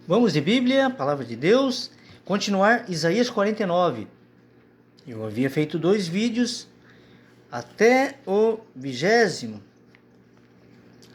Vamos de Bíblia, Palavra de Deus, continuar Isaías 49. Eu havia feito 2 vídeos até o 20º.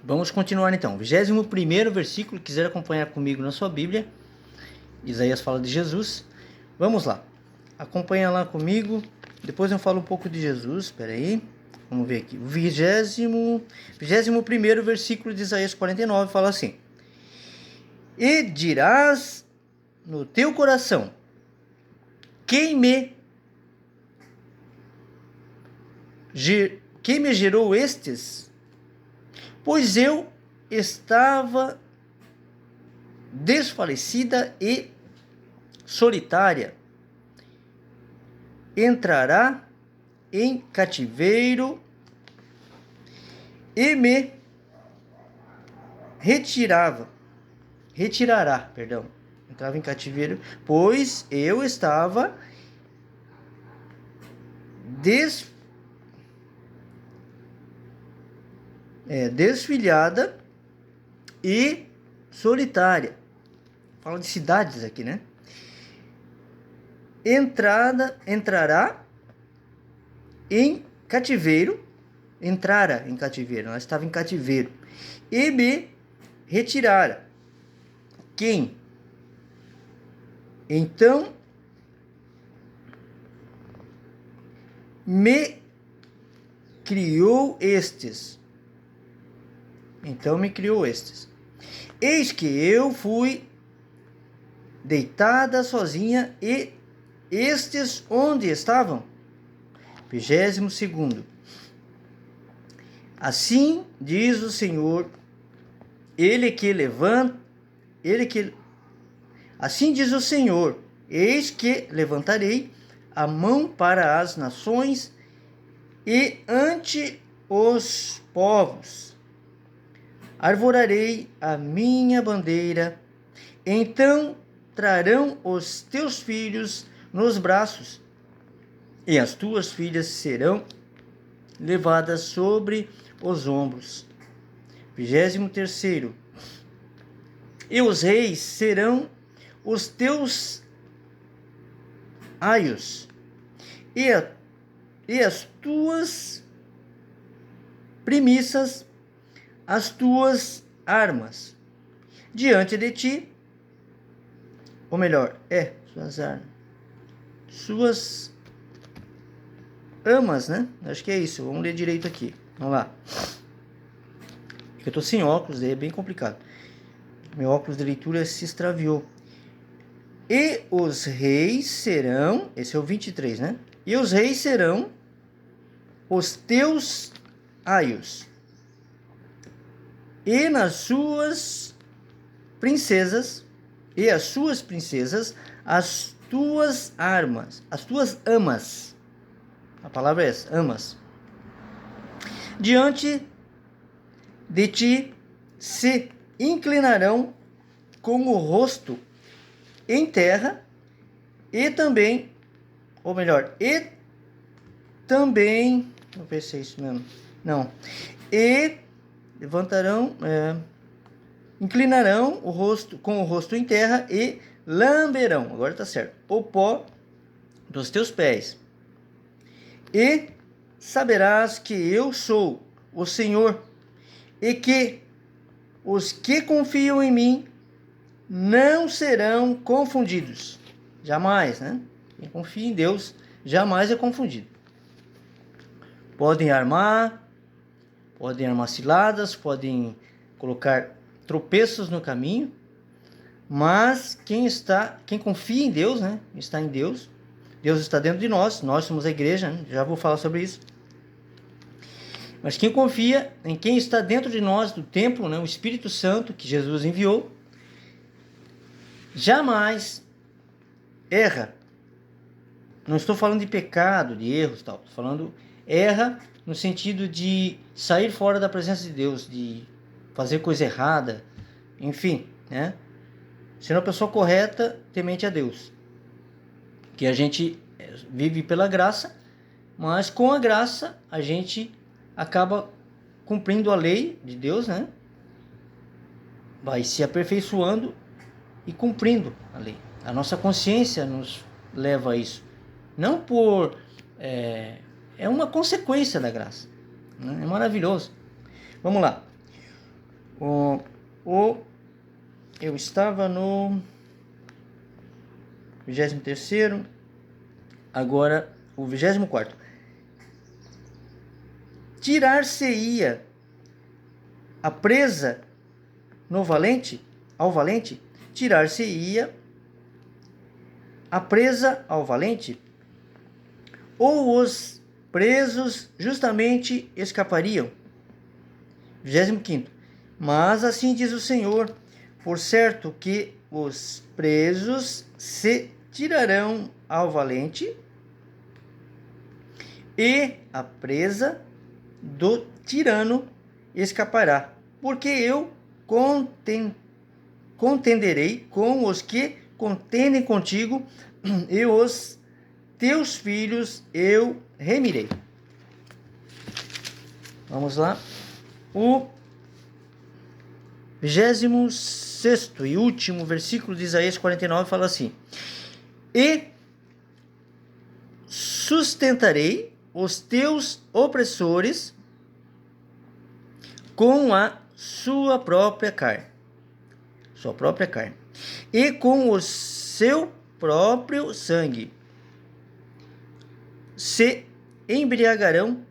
Vamos continuar então. 21º versículo, quiser acompanhar comigo na sua Bíblia. Isaías fala de Jesus. Vamos lá. Acompanha lá comigo. Depois eu falo um pouco de Jesus. Espera aí. Vamos ver aqui. O 21º versículo de Isaías 49 fala assim: E dirás no teu coração: quem me gerou estes? Pois eu estava desfalecida e solitária. Entrará em cativeiro e me retirará, entrava em cativeiro, pois eu estava desfilhada e solitária. Fala de cidades aqui, né? Entrara em cativeiro, ela estava em cativeiro, e me retirara. Quem? Então me criou estes. Eis que eu fui deitada sozinha, e estes onde estavam? 22º. Assim diz o Senhor, assim diz o Senhor: eis que levantarei a mão para as nações e ante os povos arvorarei a minha bandeira. Então trarão os teus filhos nos braços, e as tuas filhas serão levadas sobre os ombros. 23º. E os reis serão os teus aios, e as tuas primícias, as tuas armas. Diante de ti, ou melhor, suas armas, suas amas, né? Acho que é isso. Vamos ler direito aqui. Vamos lá. Eu tô sem óculos, daí é bem complicado. Meu óculos de leitura se extraviou. E os reis serão, esse é o 23, né? E os reis serão os teus aios, e nas suas princesas, e as suas princesas, as tuas armas, as tuas amas. A palavra é essa, amas. Diante de ti se inclinarão com o rosto em terra, e também, ou melhor, e também, não ver se é isso mesmo, não, e levantarão, inclinarão o rosto, com o rosto em terra, e lamberão, agora está certo, o pó dos teus pés. E saberás que eu sou o Senhor, e que os que confiam em mim não serão confundidos. Jamais, né? Quem confia em Deus jamais é confundido. Podem armar ciladas, podem colocar tropeços no caminho, mas quem confia em Deus, né? Está em Deus. Deus está dentro de nós somos a igreja, né? Já vou falar sobre isso. Mas quem confia em quem está dentro de nós, do templo, né? O Espírito Santo que Jesus enviou, jamais erra. Não estou falando de pecado, de erros, tal. Estou falando erra no sentido de sair fora da presença de Deus, de fazer coisa errada, enfim, né? Ser uma pessoa correta, temente a Deus. Que a gente vive pela graça, mas com a graça a gente acaba cumprindo a lei de Deus, né? Vai se aperfeiçoando e cumprindo a lei. A nossa consciência nos leva a isso. Não por... É uma consequência da graça. Né? É maravilhoso. Vamos lá. Eu estava no 23º, agora o 24º. Tirar-se-ia a presa no valente, ao valente, tirar-se-ia a presa ao valente, ou os presos justamente escapariam. 25º. Mas assim diz o Senhor, por certo que os presos se tirarão ao valente, e a presa do tirano escapará, porque eu contenderei com os que contendem contigo, e os teus filhos eu remirei. Vamos lá. O 26º e último versículo de Isaías 49 fala assim: e sustentarei os teus opressores com a sua própria carne, e com o seu próprio sangue se embriagarão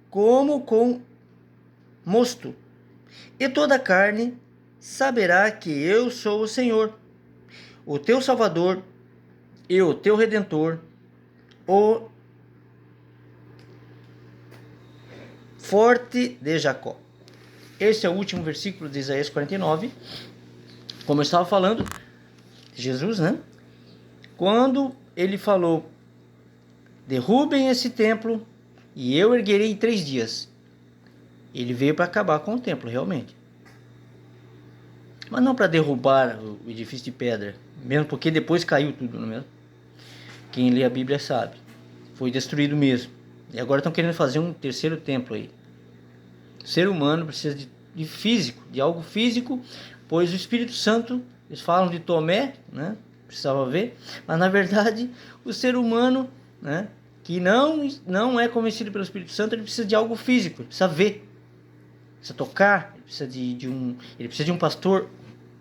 como com mosto, e toda a carne saberá que eu sou o Senhor, o teu Salvador e o teu Redentor, o forte de Jacó. Esse é o último versículo de Isaías 49. Como eu estava falando, Jesus, né? Quando ele falou: derrubem esse templo e eu erguerei em 3 dias. Ele veio para acabar com o templo, realmente. Mas não para derrubar o edifício de pedra. Mesmo porque depois caiu tudo, não é mesmo? Quem lê a Bíblia sabe. Foi destruído mesmo. E agora estão querendo fazer um terceiro templo aí. O ser humano precisa de físico, de algo físico, pois o Espírito Santo, eles falam de Tomé, né? Precisava ver, mas na verdade o ser humano, né, que não é convencido pelo Espírito Santo, ele precisa de algo físico, ele precisa ver, precisa tocar, ele precisa de um pastor.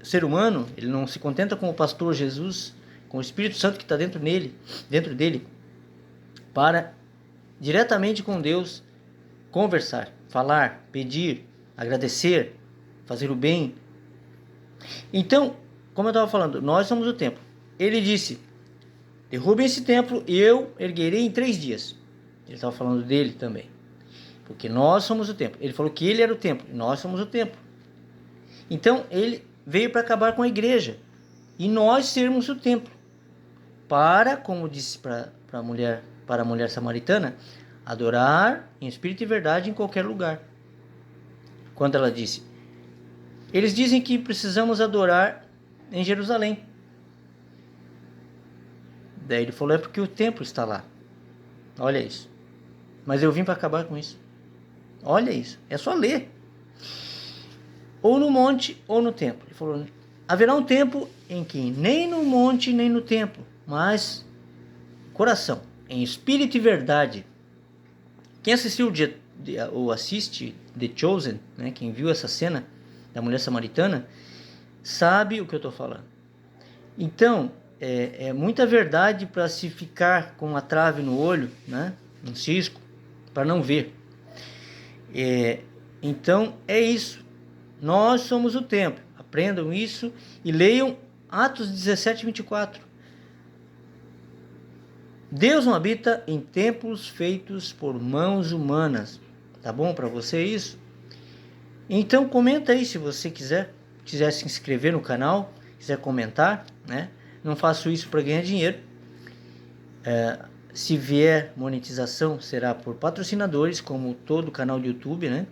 O ser humano, ele não se contenta com o pastor Jesus, com o Espírito Santo que está dentro dele, para diretamente com Deus conversar, falar, pedir, agradecer, fazer o bem. Então, como eu estava falando, nós somos o templo. Ele disse: derrubem esse templo e eu erguerei em 3 dias. Ele estava falando dele também, porque nós somos o templo. Ele falou que ele era o templo e nós somos o templo. Então ele veio para acabar com a igreja e nós sermos o templo, para, como disse para a mulher samaritana, adorar em espírito e verdade em qualquer lugar. Quando ela disse: eles dizem que precisamos adorar em Jerusalém. Daí ele falou: é porque o templo está lá. Olha isso. Mas eu vim para acabar com isso. Olha isso. É só ler. Ou no monte ou no templo. Ele falou: haverá um tempo em que nem no monte nem no templo, mas coração, em espírito e verdade. Quem assistiu ou assiste The Chosen, né, quem viu essa cena da mulher samaritana, sabe o que eu estou falando. Então, é muita verdade para se ficar com uma trave no olho, né, um cisco, para não ver. Então, é isso. Nós somos o templo. Aprendam isso e leiam Atos 17, 24. Deus não habita em templos feitos por mãos humanas. Tá bom para você isso? Então comenta aí se você quiser se inscrever no canal, quiser comentar, né? Não faço isso para ganhar dinheiro. Se vier monetização, será por patrocinadores, como todo canal do YouTube, né?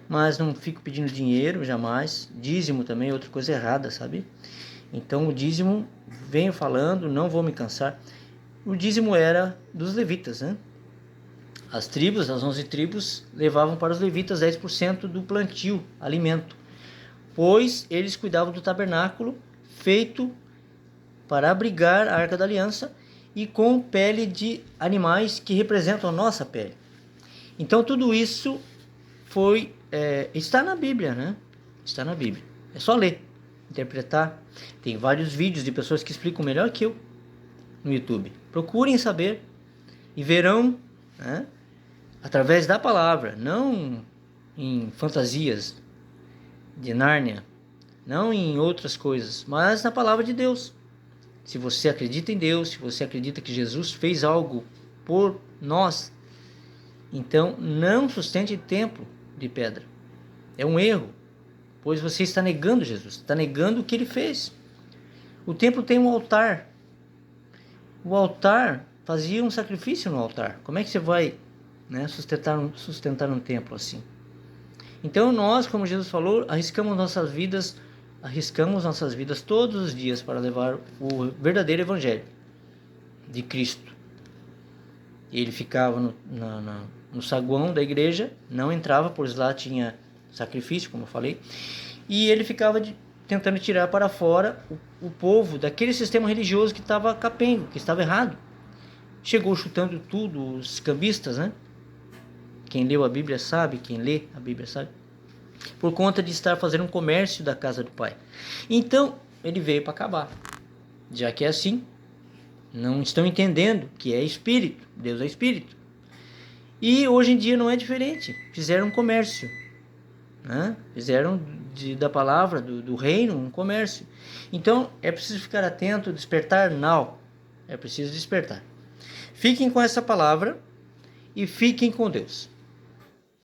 Mas não fico pedindo dinheiro, jamais. Dízimo também é outra coisa errada, sabe? Então o dízimo, venho falando, não vou me cansar. O dízimo era dos levitas, né? As 11 tribos, levavam para os levitas 10% do plantio, alimento, pois eles cuidavam do tabernáculo feito para abrigar a Arca da Aliança e com pele de animais que representam a nossa pele. Então tudo isso está na Bíblia, né? Está na Bíblia. É só ler, interpretar. Tem vários vídeos de pessoas que explicam melhor que eu no YouTube. Procurem saber e verão, né, através da palavra, não em fantasias de Nárnia, não em outras coisas, mas na palavra de Deus. Se você acredita em Deus, se você acredita que Jesus fez algo por nós, então não sustente templo de pedra. É um erro, pois você está negando Jesus, está negando o que ele fez. O templo tem um altar. O altar fazia um sacrifício no altar. Como é que você vai, né, sustentar um templo assim? Então nós, como Jesus falou, arriscamos nossas vidas todos os dias para levar o verdadeiro evangelho de Cristo. Ele ficava no saguão da igreja, não entrava, pois lá tinha sacrifício, como eu falei, e ele ficava tentando tirar para fora o povo daquele sistema religioso que estava capengo, que estava errado. Chegou chutando tudo, os cambistas, né? Quem leu a Bíblia sabe, quem lê a Bíblia sabe, por conta de estar fazendo um comércio da casa do Pai. Então, ele veio para acabar. Já que é assim, não estão entendendo que é Espírito, Deus é Espírito. E hoje em dia não é diferente. Fizeram um comércio, né? Fizeram da palavra, do reino, um comércio. Então, é preciso ficar atento, despertar now. É preciso despertar. Fiquem com essa palavra e fiquem com Deus.